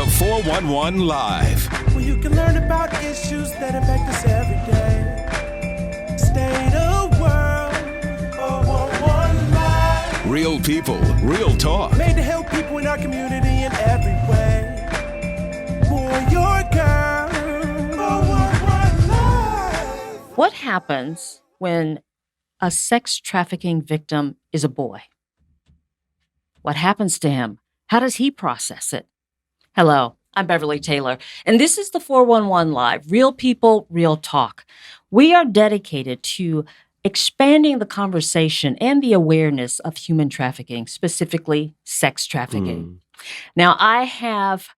The 411 Live. Where you can learn about issues that affect us every day. State of world, 411 Live. Real people, real talk. Made to help people in our community in every way. For your girl, 411 Live. What happens when a sex trafficking victim is a boy? What happens to him? How does he process it? Hello, I'm Beverly Taylor, and this is the 411 Live, Real People, Real Talk. We are dedicated to expanding the conversation and the awareness of human trafficking, specifically sex trafficking. Now, I have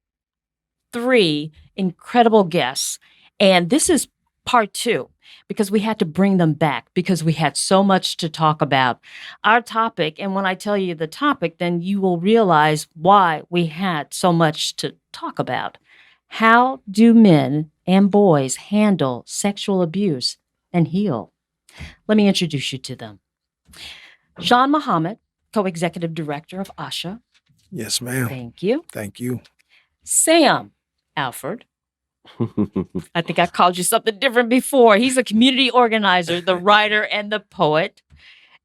3 incredible guests, and this is part 2, because we had to bring them back because we had so much to talk about. Our topic, and when I tell you the topic, then you will realize why we had so much to talk about. How do men and boys handle sexual abuse and heal? Let me introduce you to them. Sean Muhammad, co-executive director of ASHA. Yes, ma'am. Thank you. Thank you. Sam Alford. I think I called you something different before. He's a community organizer, the writer, and the poet.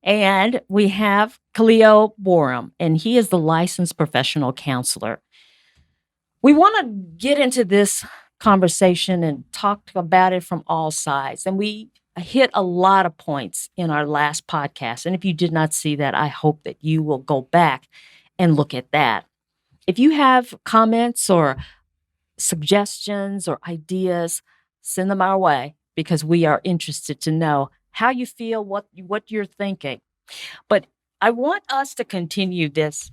And we have Khalil Borum, and he is the licensed professional counselor. We want to get into this conversation and talk about it from all sides. And we hit a lot of points in our last podcast. And if you did not see that, I hope that you will go back and look at that. If you have comments or suggestions or ideas, send them our way because we are interested to know how you feel, what you're thinking. But I want us to continue this.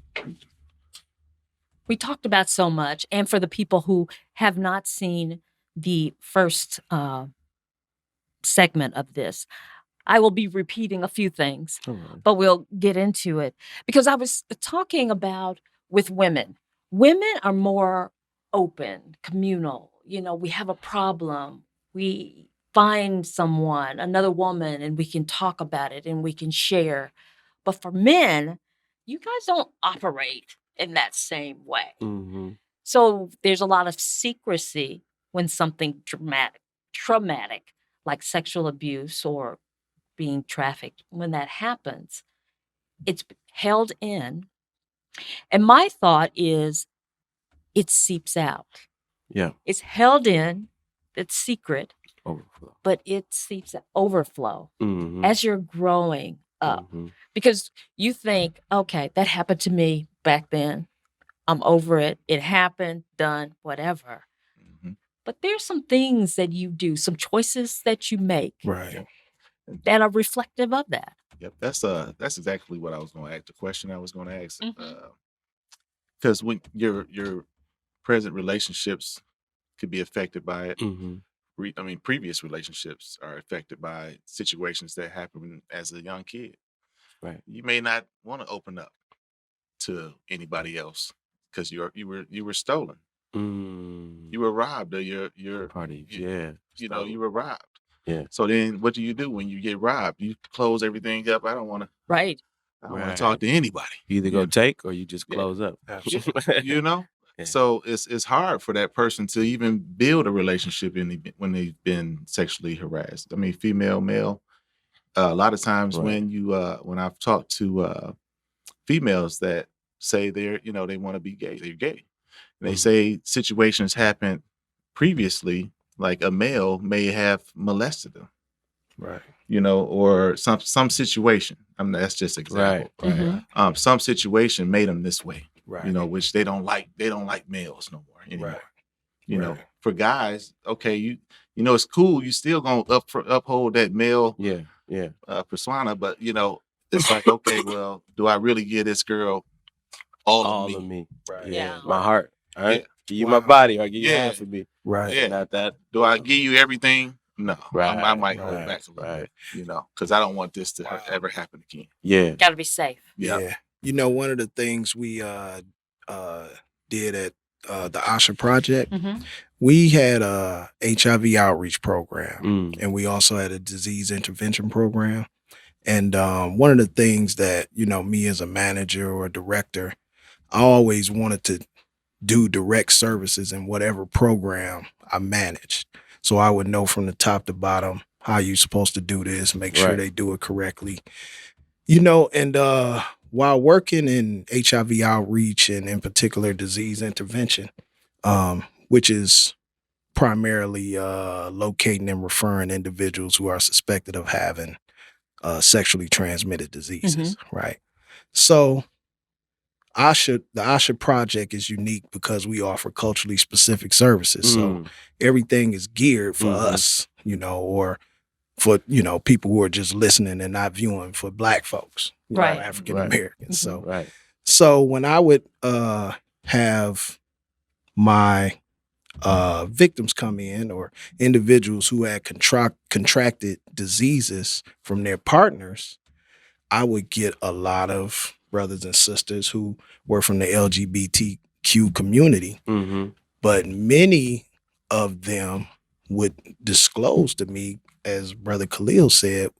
We talked about so much, and for the people who have not seen the first segment of this, I will be repeating a few things, but we'll get into it because I was talking about with women. Women are more open, communal. You know, we have a problem. We find someone, another woman, and we can talk about it and we can share. But for men, you guys don't operate in that same way. So there's a lot of secrecy when something traumatic, like sexual abuse or being trafficked, when that happens, it's held in. And my thought is, it seeps out. Yeah. It's held in, it's secret, Overflow. but it seeps out, overflow as you're growing up. Because you think, okay, that happened to me back then. I'm over it. It happened, done, whatever. But there's some things that you do, some choices that you make Right. that are reflective of that. Yep, that's exactly what I was going to ask. The question I was going to ask, because when your present relationships could be affected by it. Previous relationships are affected by situations that happen as a young kid. Right. You may not want to open up to anybody else because you were stolen. You were robbed of your Party. You were robbed. Yeah. So then what do you do when you get robbed? You close everything up. I don't want Right. to talk to anybody. You either go take or you just close up. Absolutely. You know? Yeah. So it's hard for that person to even build a relationship when they've been sexually harassed. I mean, female, male. A lot of times when I've talked to females that say they want to be gay, they're gay. And they say situations happened previously, like a male may have molested them. Right. Or some situation. I mean, that's just example. Right. Some situation made them this way. Right. Which they don't like. They don't like males no more anymore. Right. You know, for guys, okay, it's cool. You still gonna uphold that male persona, but it's like, okay, well, do I really give this girl all of me? Right. Yeah. My heart. All right. Yeah. Give you my body or give you half of me. Right. Yeah. Not that. Do I give you everything? No. Right. I might hold back a little Right. bit, because I don't want this to ever happen again. Yeah. Got to be safe. Yeah. One of the things we did at the ASHA project, we had a HIV outreach program, and we also had a disease intervention program. And one of the things that, me as a manager or a director, I always wanted to do direct services in whatever program I managed. So I would know from the top to bottom how you're supposed to do this, make sure they do it correctly. And while working in HIV outreach and in particular disease intervention, which is primarily locating and referring individuals who are suspected of having sexually transmitted diseases, right? So the ASHA project is unique because we offer culturally specific services. So everything is geared for us, or for, people who are just listening and not viewing, for Black folks, African Americans. So when I would have my victims come in, or individuals who had contracted diseases from their partners, I would get a lot of brothers and sisters who were from the LGBTQ community, but many of them would disclose to me, as Brother Khalil said,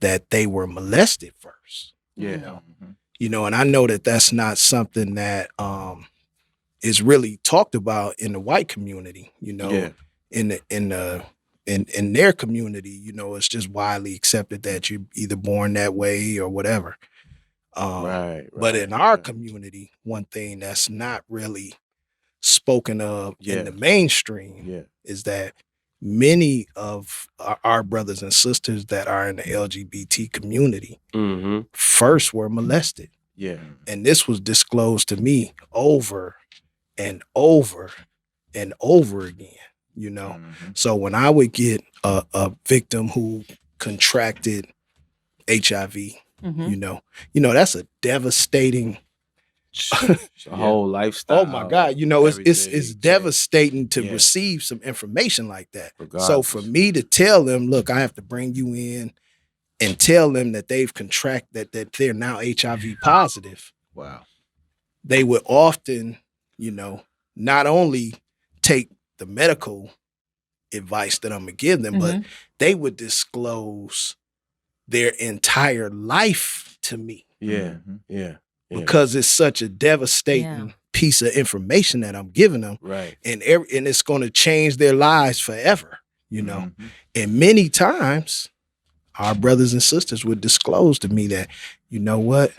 that they were molested first. And I know that that's not something that is really talked about in the white community. In their community, it's just widely accepted that you're either born that way or whatever. But in our community, one thing that's not really spoken of in the mainstream is that many of our brothers and sisters that are in the LGBT community first were molested. And this was disclosed to me over and over and over again, So when I would get a victim who contracted HIV, that's a devastating whole lifestyle. Oh my God. It's devastating to receive some information like that. So for me to tell them, look, I have to bring you in and tell them that they've contracted, that they're now HIV positive. Wow. They would often, not only take the medical advice that I'm gonna give them, but they would disclose their entire life to me. Because it's such a devastating piece of information that I'm giving them. And it's going to change their lives forever, And many times our brothers and sisters would disclose to me that, you know what?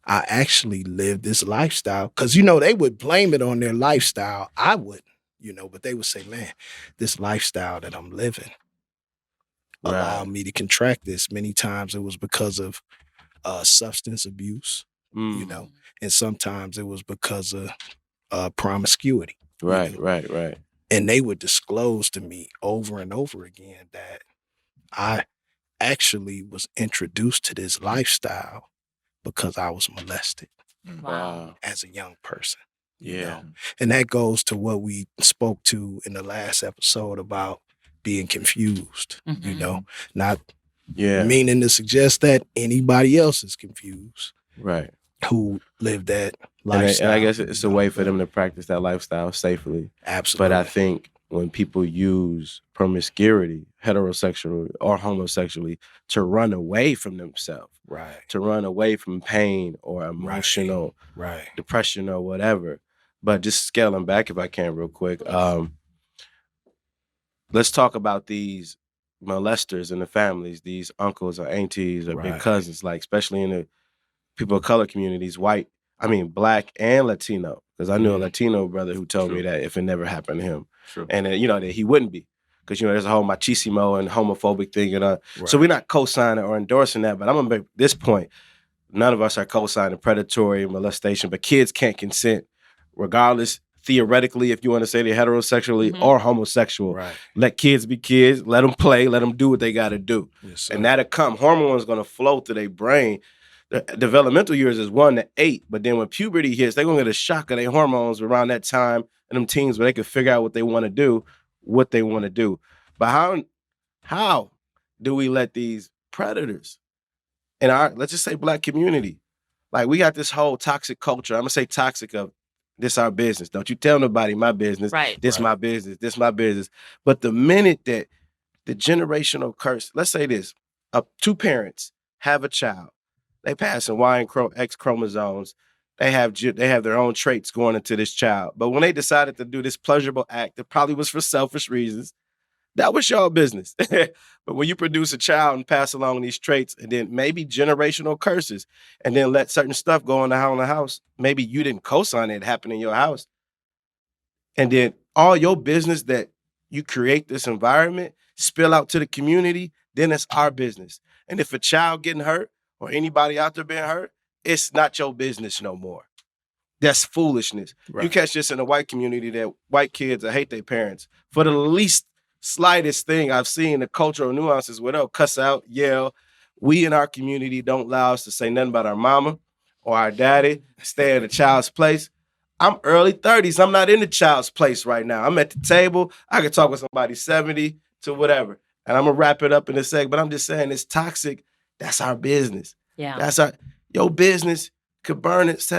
I actually lived this lifestyle. Because, they would blame it on their lifestyle. I wouldn't, but they would say, man, this lifestyle that I'm living allowed me to contract this. Many times it was because of substance abuse, and sometimes it was because of promiscuity. Right. And they would disclose to me over and over again that I actually was introduced to this lifestyle because I was molested as a young person. And that goes to what we spoke to in the last episode about being confused, not meaning to suggest that anybody else is confused. Who live that lifestyle. And I guess it's a way for them to practice that lifestyle safely. Absolutely. But I think when people use promiscuity, heterosexually or homosexually, to run away from themselves, to run away from pain or emotional depression or whatever. But just scaling back, if I can, real quick, let's talk about these molesters in the families, these uncles or aunties or big cousins, like especially in the people of color communities, Black and Latino, because I knew a Latino brother who told me that if it never happened to him, and that he wouldn't be, because there's a whole machismo and homophobic thing, so we're not co-signing or endorsing that. But I'm gonna make this point: none of us are co-signing predatory molestation, but kids can't consent, regardless. Theoretically, if you want to say they're heterosexually or homosexual, let kids be kids, let them play, let them do what they got to do, and that'll come. Hormones gonna flow through their brain. The developmental years is 1 to 8, but then when puberty hits, they're gonna get a shock of their hormones around that time, and them teens where they can figure out what they want to do. But how do we let these predators in our, let's just say, Black community, like we got this whole toxic culture? I'm gonna say toxic of this our business. Don't you tell nobody my business. This my business. This my business. But the minute that the generational curse, let's say this, two parents have a child. They pass in Y and X chromosomes. they have their own traits going into this child. But when they decided to do this pleasurable act that probably was for selfish reasons, that was your business. But when you produce a child and pass along these traits and then maybe generational curses and then let certain stuff go on the house, maybe you didn't co-sign it happen in your house. And then all your business that you create this environment, spill out to the community, then it's our business. And if a child getting hurt or anybody out there being hurt, it's not your business no more. That's foolishness. Right. You catch this in the white community that white kids that hate their parents for the least slightest thing I've seen, the cultural nuances where they'll cuss out, yell. We in our community don't allow us to say nothing about our mama or our daddy, stay at a child's place. I'm early 30s. I'm not in the child's place right now. I'm at the table. I could talk with somebody 70 to whatever. And I'm going to wrap it up in a sec, but I'm just saying it's toxic. That's our business. Yeah. That's your business could burn it.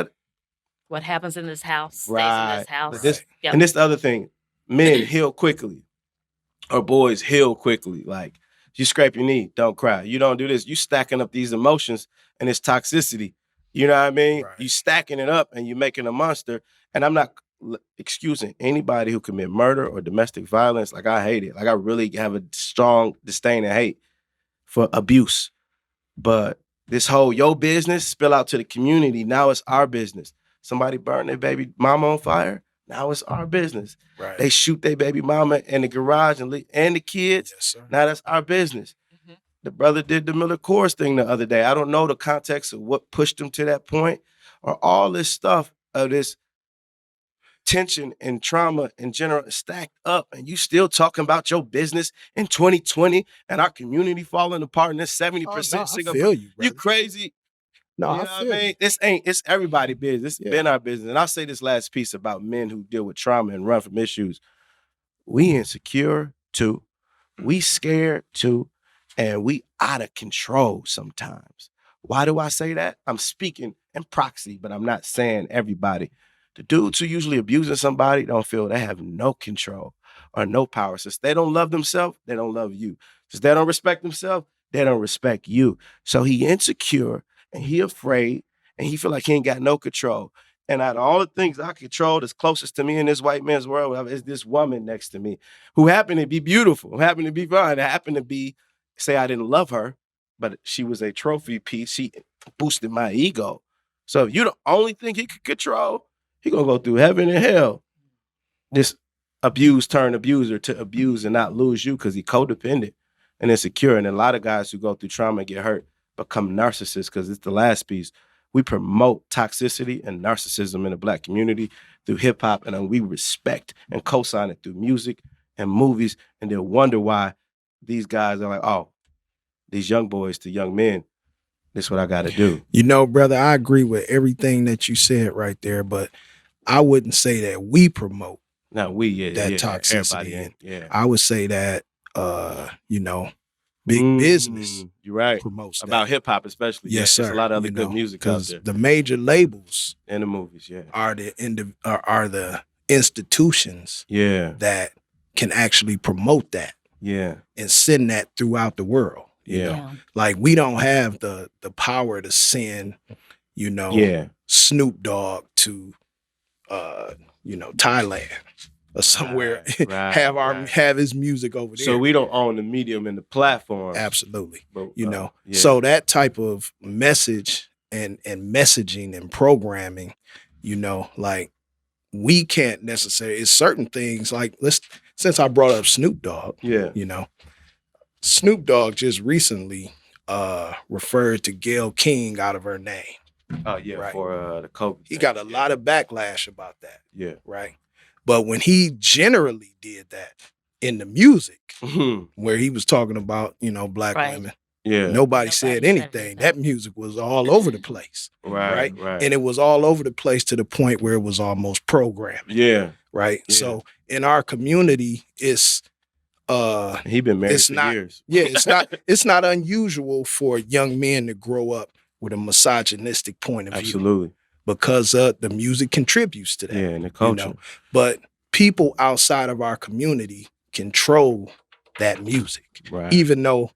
What happens in this house stays right. in this house. Yep. And this the other thing. Men heal quickly. Or boys heal quickly. Like, you scrape your knee, don't cry. You don't do this. You stacking up these emotions and it's toxicity. You know what I mean? Right. You stacking it up and you making a monster. And I'm not excusing anybody who commit murder or domestic violence. Like, I hate it. Like, I really have a strong disdain and hate for abuse. But this whole your business spill out to the community. Now it's our business. Somebody burned their baby mama on fire. Now it's our business. Right. They shoot their baby mama in the garage and the kids. Yes, sir. Now that's our business. Mm-hmm. The brother did the Miller Coors thing the other day. I don't know the context of what pushed him to that point or all this stuff of this tension and trauma in general stacked up, and you still talking about your business in 2020 and our community falling apart and there's 70% single. I feel you, brother. You crazy. No, you know what I mean? It's everybody's business. It's been our business. And I'll say this last piece about men who deal with trauma and run from issues. We insecure too. We scared too. And we out of control sometimes. Why do I say that? I'm speaking in proxy, but I'm not saying everybody. The dudes who usually abusing somebody don't feel they have no control or no power. Since they don't love themselves, they don't love you. Since they don't respect themselves, they don't respect you. So he insecure. And he afraid, and he feel like he ain't got no control. And out of all the things I control that's closest to me in this white man's world is this woman next to me who happened to be beautiful, who happened to be fine, happened to be, say I didn't love her, but she was a trophy piece. She boosted my ego. So if you the only thing he could control, he gonna go through heaven and hell. This abused turned abuser to abuse and not lose you because he codependent and insecure. And a lot of guys who go through trauma and get hurt become narcissists because it's the last piece. We promote toxicity and narcissism in the Black community through hip hop, and we respect and co-sign it through music and movies, and they'll wonder why these guys are like, oh, these young boys to young men, this is what I got to do. You know, brother, I agree with everything that you said right there, but I wouldn't say that we promote that toxicity. I would say that, big business. You're right. Promotes about hip hop, especially. Yes, sir. There's a lot of other good music out there. The major labels and the movies, are the institutions, that can actually promote that, and send that throughout the world. You know? Like we don't have the power to send, Snoop Dogg to, Thailand. Or somewhere have his music over there. So we don't own the medium and the platform. Absolutely. But, so that type of message and messaging and programming, like we can't necessarily, it's certain things like since I brought up Snoop Dogg, Snoop Dogg just recently referred to Gayle King out of her name. Oh yeah, right? For the COVID. He got a lot of backlash about that. Yeah. Right. But when he generally did that in the music, where he was talking about, Black women, nobody said anything. That music was all over the place. Right. And it was all over the place to the point where it was almost programming. Yeah. Right. Yeah. So in our community, it's he been married for years. Yeah, it's not unusual for young men to grow up with a misogynistic point of view. Absolutely. Because the music contributes to that. Yeah, and the culture. But people outside of our community control that music. Right. Even though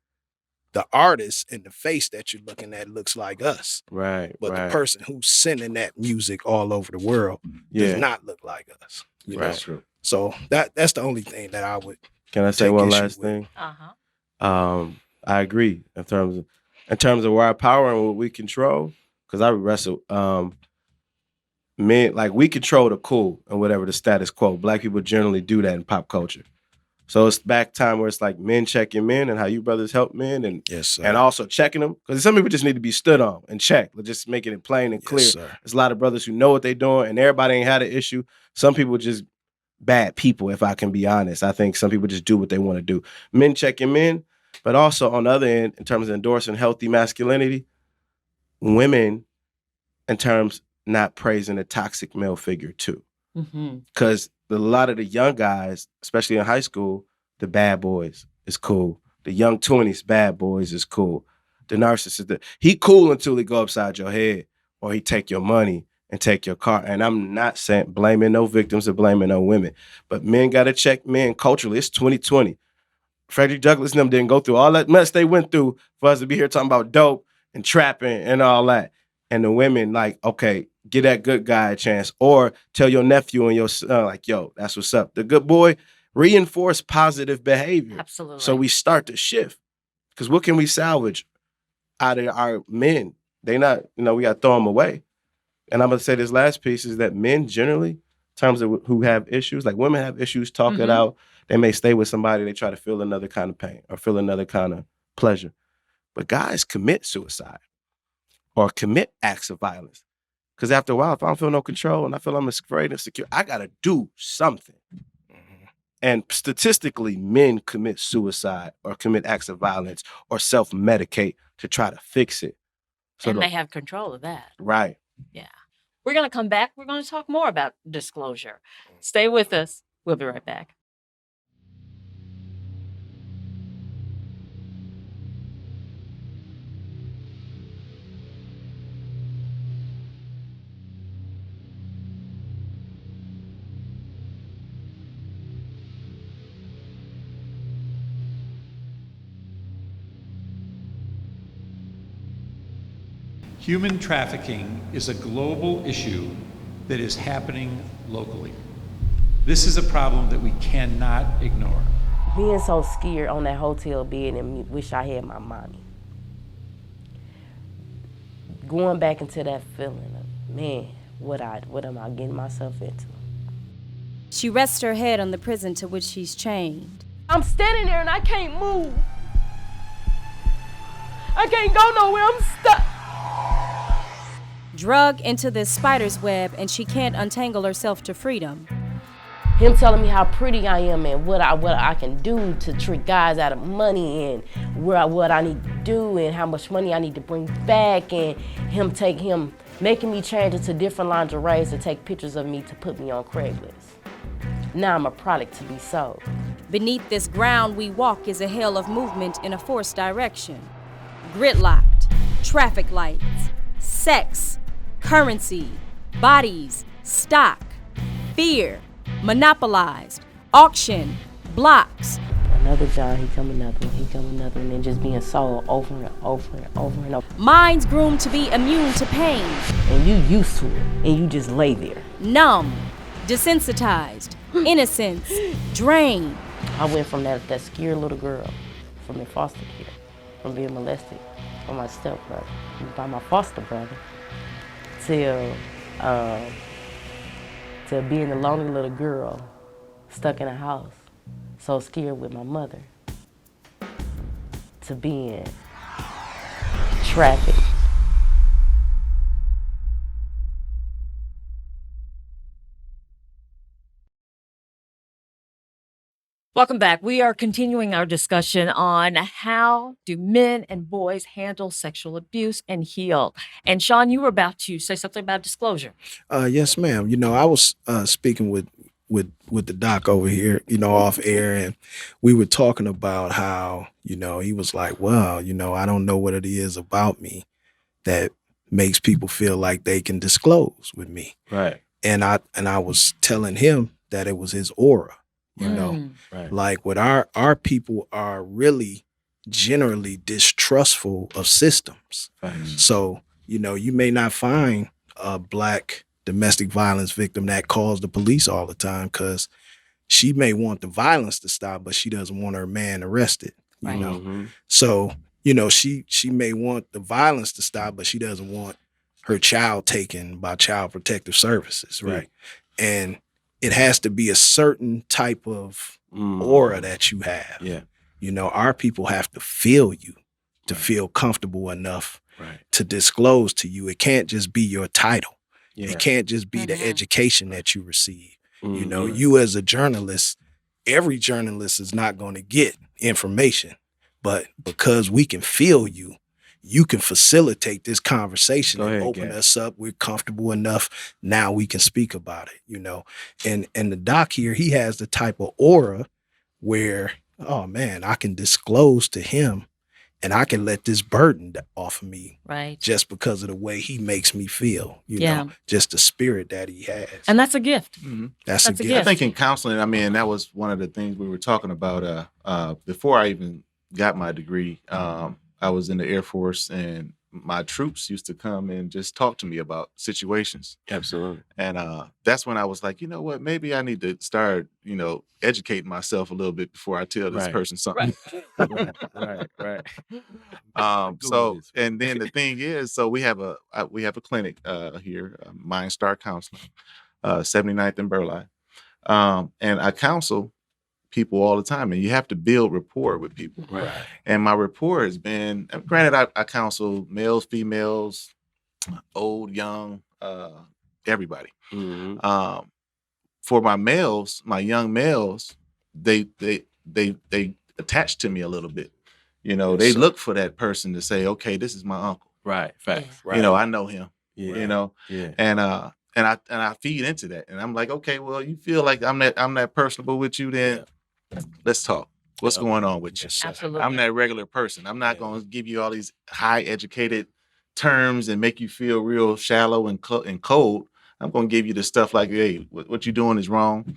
the artist and the face that you're looking at looks like us. Right. But the person who's sending that music all over the world does not look like us. You know? True. So that's the only thing that I would. Can I say one last thing? I agree in terms of where our power and what we control. Because I wrestle men, like we control the cool and whatever the status quo. Black people generally do that in pop culture. So it's back time where it's like men checking men and how you brothers help men and and also checking them. Because some people just need to be stood on and checked. Just making it plain and clear. Yes, sir. There's a lot of brothers who know what they're doing and everybody ain't had an issue. Some people just bad people, if I can be honest. I think some people just do what they want to do. Men checking men, but also on the other end, in terms of endorsing healthy masculinity, women in terms not praising a toxic male figure too. Because a lot of the young guys, especially in high school, the bad boys is cool. The young 20s bad boys is cool. The narcissist, he cool until he go upside your head or he take your money and take your car. And I'm not saying blaming no victims or blaming no women, but men got to check men culturally. It's 2020. Frederick Douglass and them didn't go through all that mess they went through for us to be here talking about dope and trapping and all that. And the women like, okay, give that good guy a chance. Or tell your nephew and your son, like, yo, that's what's up. The good boy, reinforce positive behavior. Absolutely. So we start to shift. Because what can we salvage out of our men? They not, we got to throw them away. And I'm going to say this last piece is that men generally, in terms of who have issues, like women have issues, talk it out. They may stay with somebody, they try to feel another kind of pain or feel another kind of pleasure. But guys commit suicide or commit acts of violence. Because after a while, if I don't feel no control and I feel I'm afraid and insecure, I got to do something. And statistically, men commit suicide or commit acts of violence or self-medicate to try to fix it. So and they have control of that. Right. Yeah. We're going to come back. We're going to talk more about disclosure. Stay with us. We'll be right back. Human trafficking is a global issue that is happening locally. This is a problem that we cannot ignore. Being so scared on that hotel bed and wish I had my mommy. Going back into that feeling of, man, what am I getting myself into? She rests her head on the prison to which she's chained. I'm standing there and I can't move. I can't go nowhere, I'm stuck. Drug into this spider's web and she can't untangle herself to freedom. Him telling me how pretty I am and what I can do to trick guys out of money and what I need to do and how much money I need to bring back, and him making me change into different lingeries to take pictures of me to put me on Craigslist. Now I'm a product to be sold. Beneath this ground we walk is a hell of movement in a forced direction. Gridlocked, traffic lights, sex, currency, bodies, stock, fear, monopolized, auction, blocks. Another John, he come another one, and just being sold over and over and over and over. Minds groomed to be immune to pain. And you used to it, and you just lay there. Numb, desensitized, innocence, drained. I went from that scared little girl, from in foster care, from being molested by my stepbrother, by my foster brother, to being a lonely little girl stuck in a house, so scared with my mother, to being trafficked. Welcome back. We are continuing our discussion on how do men and boys handle sexual abuse and heal. And Sean, you were about to say something about disclosure. Yes, ma'am. I was speaking with the doc over here, off air, and we were talking about how, he was like, well, I don't know what it is about me that makes people feel like they can disclose with me. Right. And I was telling him that it was his aura. Right. Like what our people are really generally distrustful of systems. So, you may not find a Black domestic violence victim that calls the police all the time because she may want the violence to stop, but she doesn't want her man arrested, you know? So, she may want the violence to stop, but she doesn't want her child taken by Child Protective Services, right? And it has to be a certain type of aura that you have. Yeah. Our people have to feel you to feel comfortable enough to disclose to you. It can't just be your title. It can't just be the education that you receive. You as a journalist, every journalist is not going to get information, but because we can feel you, you can facilitate this conversation and open us up. We're comfortable enough. Now we can speak about it, And the doc here, he has the type of aura where, oh man, I can disclose to him and I can let this burden off of me. Right. Just because of the way he makes me feel, you know, just the spirit that he has. And that's a gift. That's a gift. I think in counseling, I mean, that was one of the things we were talking about before I even got my degree. I was in the Air Force and my troops used to come and just talk to me about situations. Absolutely. And that's when I was like, you know what, maybe I need to start, educating myself a little bit before I tell this person something. Right. So, and then the thing is, so we have a clinic here, Mind Star Counseling, 79th and Burleigh. And I counsel people all the time, and you have to build rapport with people. Right. And my rapport has been, granted, I counsel males, females, old, young, everybody. For my males, my young males, they attach to me a little bit. They look for that person to say, okay, this is my uncle. Right. Fact. Right. I know him. Yeah. And I feed into that, and I'm like, okay, well, you feel like I'm that personable with you, then let's talk. What's going on with you? Absolutely. I'm that regular person. I'm not going to give you all these high educated terms and make you feel real shallow and cold. I'm going to give you the stuff like, hey, what you're doing is wrong.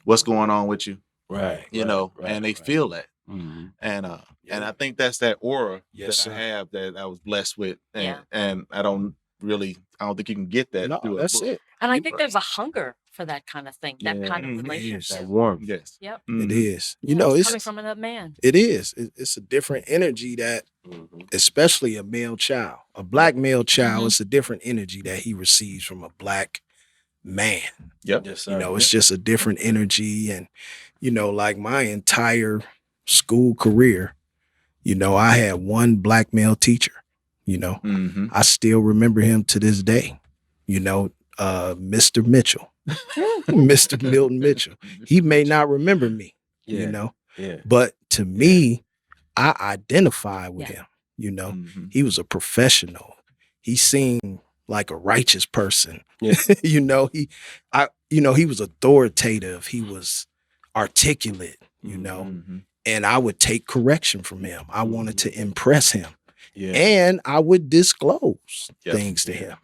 What's going on with you? Right. And they feel that. And I think that's that aura that I have that I was blessed with. And I don't think you can get that. No, that's it. And I think there's a hunger for that kind of thing, that kind of relationship. That warmth. Yes. Yep. It is. It's coming from another man. It is. It's a different energy that, especially a male child, a Black male child, it's a different energy that he receives from a Black man. Yep. Yes, sir. It's just a different energy. And, like my entire school career, I had one Black male teacher, I still remember him to this day, Mr. Mitchell, Mr. Milton Mitchell. He may not remember me, but to me, I identify with him, He was a professional. He seemed like a righteous person. Yeah. He was authoritative. He was articulate, and I would take correction from him. I wanted to impress him. Yeah. And I would disclose things to him,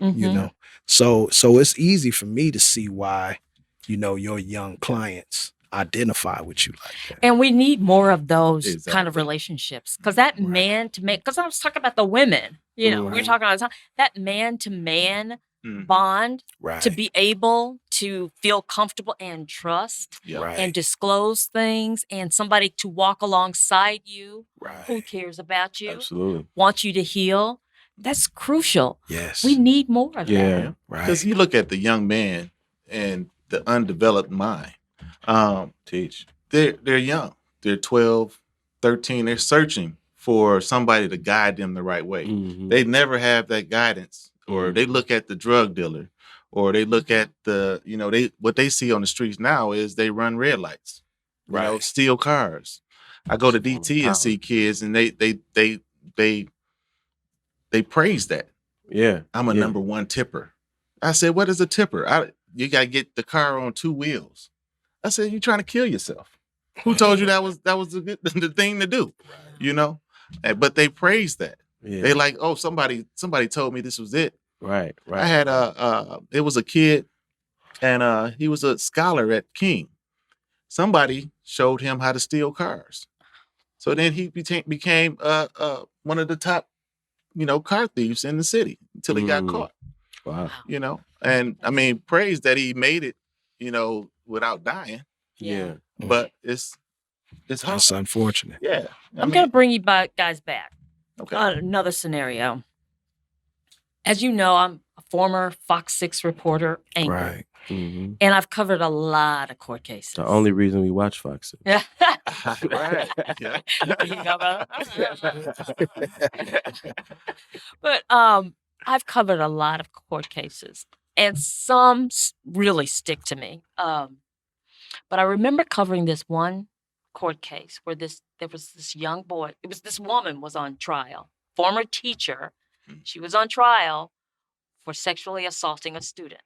So it's easy for me to see why, your young clients identify with you like that. And we need more of those kind of relationships. Because that man to man, because I was talking about the women, we're talking all the time, that man to man bond to be able to feel comfortable and trust and disclose things, and somebody to walk alongside you who cares about you, wants you to heal. That's crucial. Yes. We need more of that. Because you look at the young man and the undeveloped mind. They're young. They're 12, 13. They're searching for somebody to guide them the right way. They never have that guidance. Or they look at the drug dealer, or they look at what they see on the streets now is they run red lights, steal cars. I go to DT and see kids, and they praise that. Yeah, I'm a number one tipper. I said, what is a tipper? You got to get the car on two wheels. I said, you're trying to kill yourself. Who told you that was the thing to do? But they praise that. Yeah. They like, oh, somebody told me this was it. Right. I had it was a kid, and he was a scholar at King. Somebody showed him how to steal cars. So then he became one of the top, car thieves in the city until he got caught. Wow. And I mean, praise that he made it, without dying. Yeah. But it's hard. That's unfortunate. Yeah. I'm going to bring you guys back. Okay. Another scenario. As you know, I'm a former Fox 6 reporter anchor. Right. Mm-hmm. And I've covered a lot of court cases. The only reason we watch Fox. Yeah. Right. Yeah. But I've covered a lot of court cases, and some really stick to me. But I remember covering this one court case where there was this young boy. This woman was on trial, former teacher. She was on trial for sexually assaulting a student.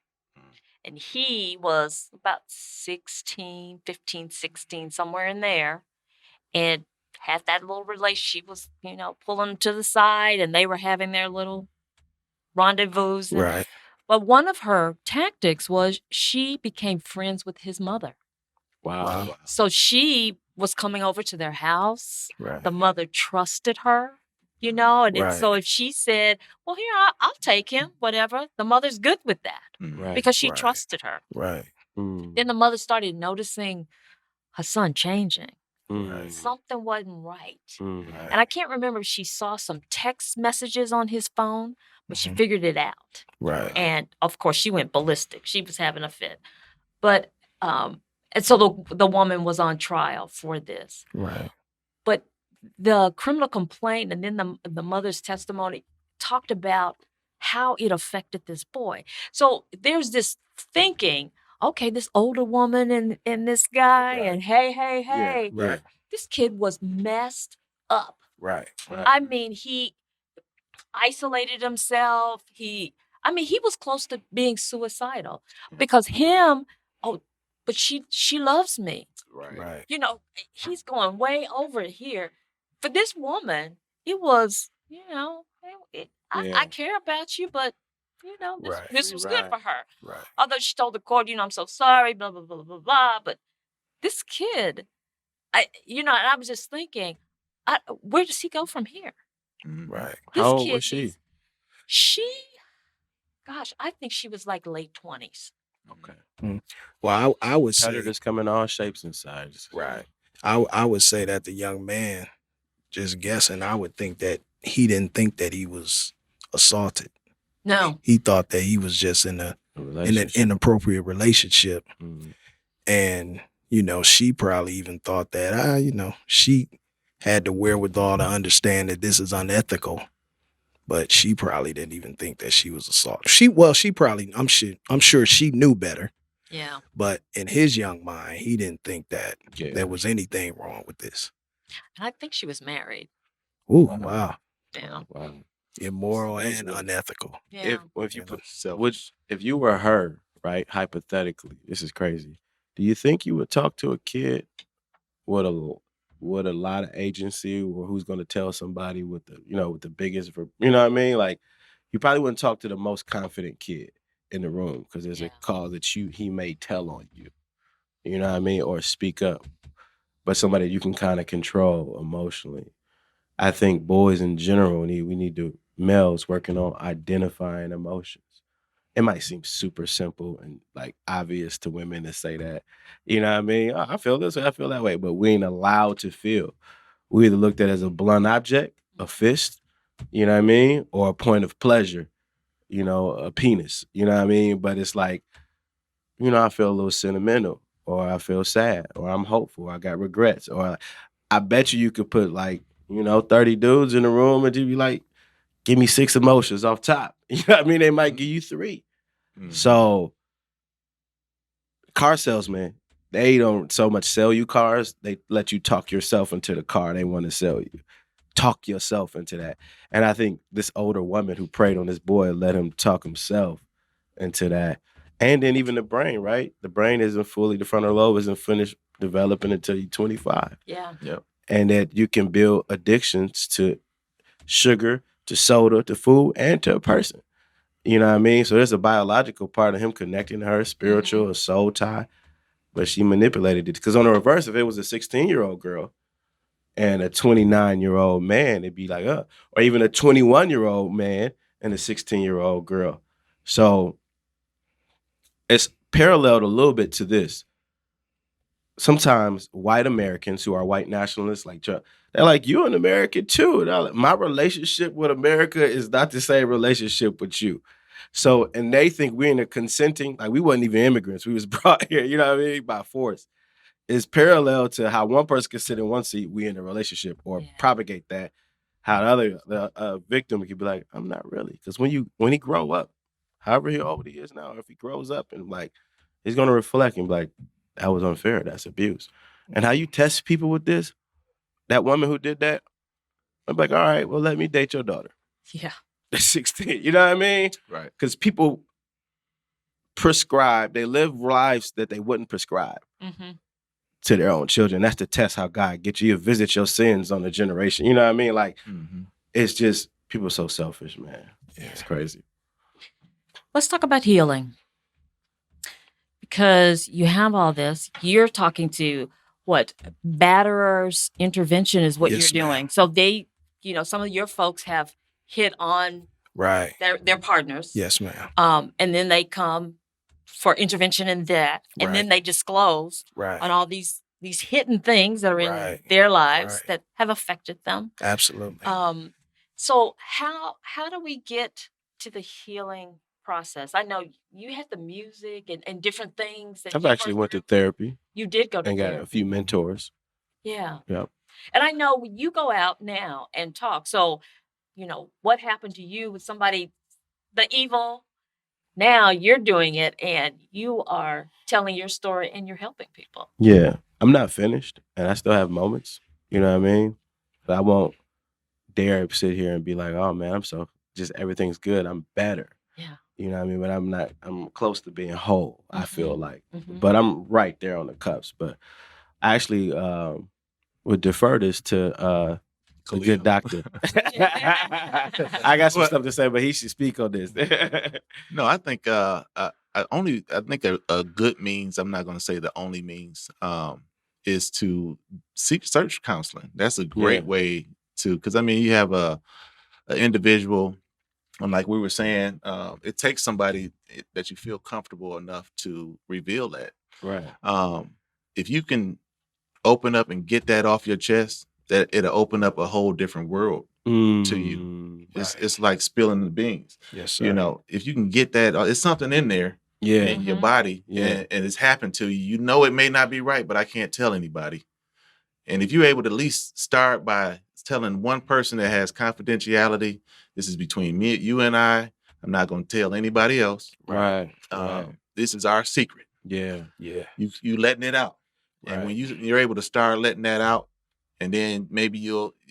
And he was about 15, 16, somewhere in there, and had that little relationship. She was, pulling him to the side, and they were having their little rendezvous. Right. But one of her tactics was she became friends with his mother. Wow. So she was coming over to their house. Right. The mother trusted her, and so if she said, well, here, I'll take him, whatever, the mother's good with that Right. because she trusted her. Right. Then the mother started noticing her son changing. Mm. Something wasn't right. Mm. And I can't remember if she saw some text messages on his phone, but she figured it out. Right. And of course, she went ballistic. She was having a fit. But, and so the woman was on trial for this. Right. But the criminal complaint and then the mother's testimony talked about how it affected this boy. So there's this thinking, okay, this older woman and this guy, and hey. Yeah, right. This kid was messed up. Right. I mean, he isolated himself. He was close to being suicidal because but she loves me. Right. He's going way over here. For this woman, it was, I care about you, but, this was good for her. Right. Although she told the court, I'm so sorry, blah, blah, blah, blah, blah. But this kid, and I was just thinking, where does he go from here? Right. This How old kid, was she? Gosh, I think she was like late 20s. Okay. Well, I would say Predators come in all shapes and sizes. right. I would say that the young man, just guessing, I would think that he didn't think that he was assaulted. No. He thought that he was just in an inappropriate relationship. Mm. And, she probably even thought that, she had the wherewithal to understand that this is unethical. But she probably didn't even think that she was assaulted. She probably, I'm sure she knew better. Yeah. But in his young mind, he didn't think that there was anything wrong with this. And I think she was married. Ooh, wow. Yeah. Wow. Immoral and unethical. Yeah. If you were her, right, hypothetically, this is crazy. Do you think you would talk to a kid with a lot of agency, or who's going to tell somebody with the biggest, what I mean? Like, you probably wouldn't talk to the most confident kid in the room because there's a call that he may tell on you, you know what I mean, or speak up. But somebody you can kind of control emotionally. I think boys in general males working on identifying emotions. It might seem super simple and like obvious to women to say that, you know what I mean? Oh, I feel this way, I feel that way, but we ain't allowed to feel. We either looked at it as a blunt object, a fist, you know what I mean? Or a point of pleasure, a penis, you know what I mean? But it's like, I feel a little sentimental, or I feel sad, or I'm hopeful, I got regrets, or I bet you could put 30 dudes in the room and you'd be like, give me 6 emotions off top. You know what I mean? They might give you 3. Mm-hmm. So car salesmen, they don't so much sell you cars. They let you talk yourself into the car they want to sell you. Talk yourself into that. And I think this older woman who preyed on this boy let him talk himself into that. And then even the brain, right? The brain the frontal lobe isn't finished developing until you're 25. Yeah. Yep. And that you can build addictions to sugar, to soda, to food, and to a person. You know what I mean? So there's a biological part of him connecting to her, spiritual, a soul tie. But she manipulated it. Because on the reverse, if it was a 16-year-old girl and a 29-year-old man, it'd be like, or even a 21-year-old man and a 16-year-old girl. So it's paralleled a little bit to this. Sometimes white Americans who are white nationalists, like they're like, you're an American too. Like, my relationship with America is not the same relationship with you. So, and they think we're in a consenting, like we wasn't even immigrants. We was brought here, you know what I mean, by force. It's parallel to how one person can sit in one seat, we in a relationship, or propagate that. How the victim could be like, I'm not really. Because when he grow up, however old he is now, if he grows up and like, he's going to reflect and be like, that was unfair. That's abuse. And how you test people with this, that woman who did that, I'm like, all right, well, let me date your daughter. Yeah. They're 16. You know what I mean? Right. Because people prescribe, they live lives that they wouldn't prescribe to their own children. That's to test how God gets you. You visit your sins on a generation. You know what I mean? Like, it's just, people are so selfish, man. Yeah. It's crazy. Let's talk about healing. Because you have all this, you're talking to batterers intervention is what you're doing. So they, some of your folks have hit on their partners. Yes, ma'am. And then they come for intervention in that. And then they disclose on all these hidden things that are in their lives that have affected them. Absolutely. So how do we get to the healing process? I know you had the music and different things. I've actually went to therapy. You did go to therapy. And got a few mentors. Yeah. Yep. And I know you go out now and talk. So, what happened to you with somebody, the evil, now you're doing it and you are telling your story and you're helping people. Yeah. I'm not finished and I still have moments. You know what I mean? But I won't dare sit here and be like, oh man, everything's good. I'm better. Yeah. You know what I mean? But I'm close to being whole, I feel like. But I'm right there on the cuffs. But I actually would defer this to a good doctor. I got some stuff to say, but he should speak on this. No, I think a good means, I'm not going to say the only means, is to search counseling. That's a great way to, because you have an individual. And like we were saying, it takes somebody that you feel comfortable enough to reveal that. Right. If you can open up and get that off your chest, that it'll open up a whole different world to you. It's like spilling the beans. Yes, sir. If you can get that, it's something in there in your body and it's happened to you. You know it may not be right, but I can't tell anybody. And if you're able to at least start by telling one person that has confidentiality, this is between me, you and I'm not going to tell anybody else. Right. This is our secret. Yeah. You letting it out. And when you're able to start letting that out, and then maybe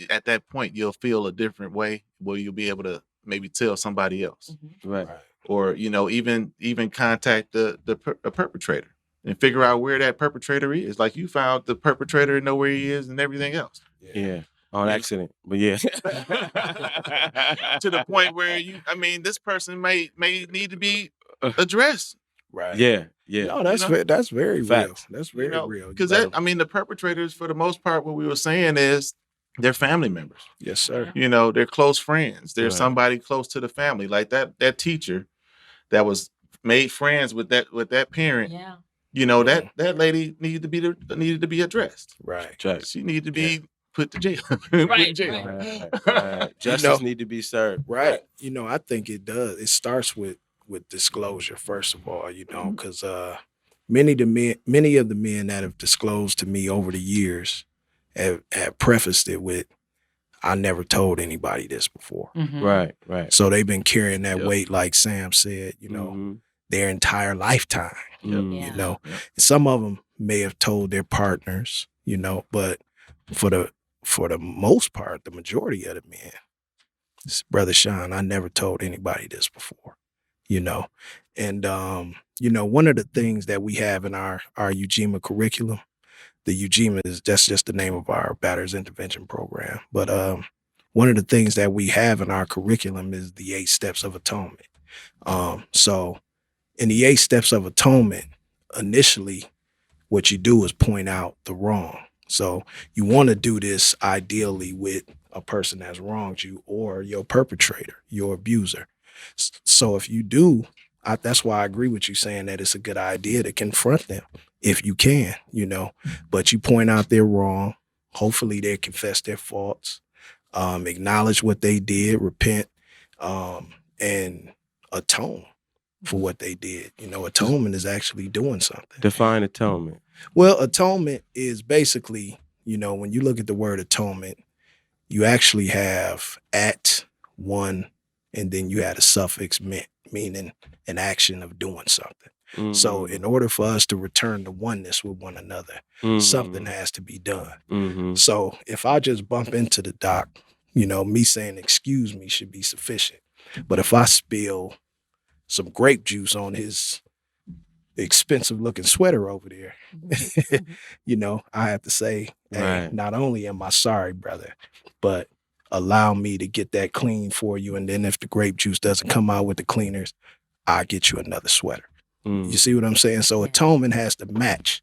at that point, you'll feel a different way where you'll be able to maybe tell somebody else. Right. Or, even contact the perpetrator and figure out where that perpetrator is. Like you found the perpetrator and know where he is and everything else. Yeah. On accident, but yeah. To the point where this person may need to be addressed. Right. Yeah. No, that's very real. That's very real. Because the perpetrators, for the most part, what we were saying is they're family members. Yes, sir. They're close friends. They're somebody close to the family, like that teacher that was made friends with that parent. Yeah. That lady needed to be addressed. Right. She needed to be put to jail. Right. Justice need to be served. Right. I think it does. It starts with disclosure, first of all, because many of the men that have disclosed to me over the years have prefaced it with, I never told anybody this before. Right. So they've been carrying that weight, like Sam said, their entire lifetime. Yep. Some of them may have told their partners, but for the most part, the majority of the men, Brother Sean, I never told anybody this before. And one of the things that we have in our UGMA curriculum, the UGMA that's just the name of our Batters Intervention Program. But one of the things that we have in our curriculum is the 8 Steps of Atonement. So in the 8 Steps of Atonement, initially, what you do is point out the wrong. So you want to do this ideally with a person that's wronged you or your perpetrator, your abuser. So if you do, that's why I agree with you saying that it's a good idea to confront them if you can, but you point out they're wrong. Hopefully they confess their faults, acknowledge what they did, repent, and atone for what they did. Atonement is actually doing something. Define atonement. Well, atonement is basically, when you look at the word atonement, you actually have at, one, and then you add a suffix meant, meaning an action of doing something. Mm-hmm. So in order for us to return to oneness with one another, something has to be done. Mm-hmm. So if I just bump into the doc, me saying excuse me should be sufficient. But if I spill some grape juice on his expensive looking sweater over there, I have to say, hey, not only am I sorry, brother, but allow me to get that clean for you. And then if the grape juice doesn't come out with the cleaners, I'll get you another sweater. You see what I'm saying? So atonement has to match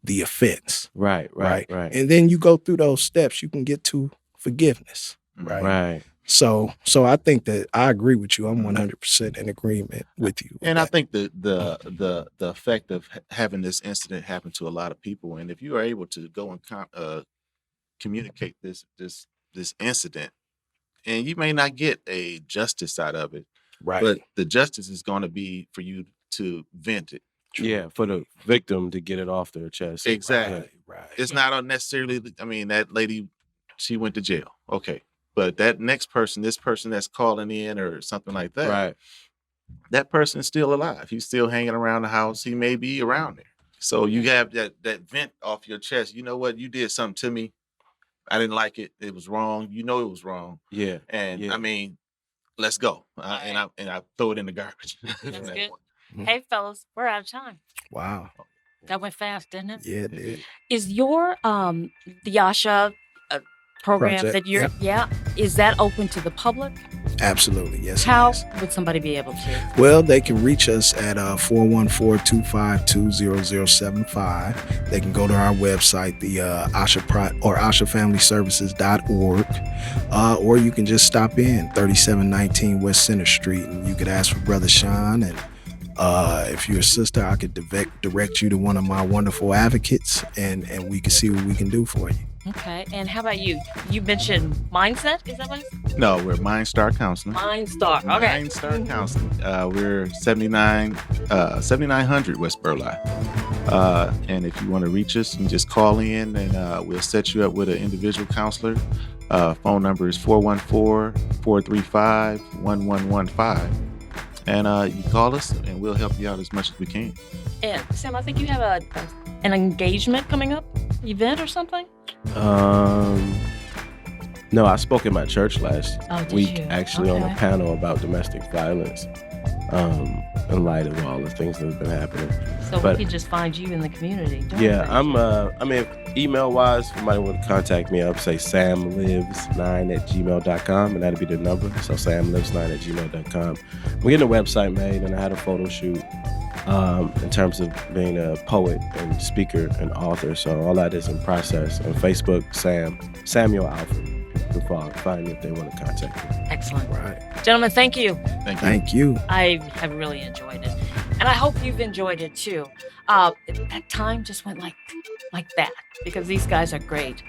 the offense. Right. And then you go through those steps, you can get to forgiveness. Right. So I think that I agree with you. I'm 100% in agreement with you. And I think the effect of having this incident happen to a lot of people, and if you are able to go and communicate this incident, and you may not get a justice out of it, but the justice is going to be for you to vent it. Yeah, for the victim to get it off their chest. Exactly. Right. It's not unnecessarily. I mean, that lady, she went to jail. Okay. But that next person, this person that's calling in or something like that, that person is still alive. He's still hanging around the house. He may be around there. So you have that vent off your chest. You know what? You did something to me. I didn't like it. It was wrong. It was wrong. Yeah. And I mean, let's go. And I throw it in the garbage. That's good. Hey, fellas, we're out of time. Wow. That went fast, didn't it? Yeah, it did. Is your the Yasha program Project, that you're is that open to the public? Absolutely, yes. How would somebody be able to? Well, they can reach us at 414-252-0075. They can go to our website, the AshaFamilyServices.org, or you can just stop in 3719 West Center Street, and you could ask for Brother Sean. And if you're a sister, I could direct you to one of my wonderful advocates, and we can see what we can do for you. Okay, and how about you? You mentioned Mindset, is that what it's? No, we're MindStar Counseling. MindStar, okay. MindStar Counseling. We're 7900 West Burleigh. And if you want to reach us, you can just call in and we'll set you up with an individual counselor. Phone number is 414-435-1115. And you call us and we'll help you out as much as we can. And Sam, I think you have an engagement coming up, event or something? No, I spoke at my church last week, actually, on a panel about domestic violence, in light of all the things that have been happening. So we can just find you in the community. Email-wise, if somebody would contact me, I'd say samlives9@gmail.com, and that'd be the number. So samlives9@gmail.com. We're getting a website made, and I had a photo shoot. In terms of being a poet and speaker and author. So all that is in process. On Facebook, Samuel Alfred. You can find me if they want to contact me. Excellent. Right. Gentlemen, thank you. Thank you. I have really enjoyed it. And I hope you've enjoyed it too. That time just went like that because these guys are great.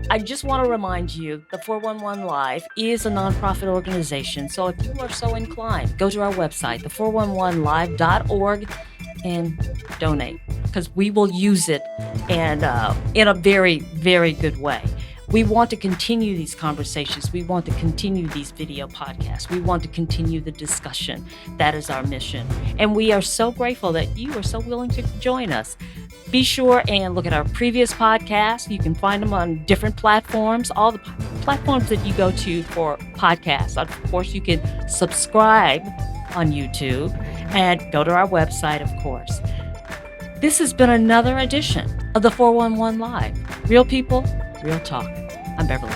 I just want to remind you, the 411 Live is a nonprofit organization. So if you are so inclined, go to our website, the411live.org, and donate because we will use it and in a very, very good way. We want to continue these conversations. We want to continue these video podcasts. We want to continue the discussion. That is our mission. And we are so grateful that you are so willing to join us. Be sure and look at our previous podcasts. You can find them on different platforms, all the platforms that you go to for podcasts. Of course, you can subscribe on YouTube and go to our website, of course. This has been another edition of the 411 Live. Real people, real talk. I'm Beverly.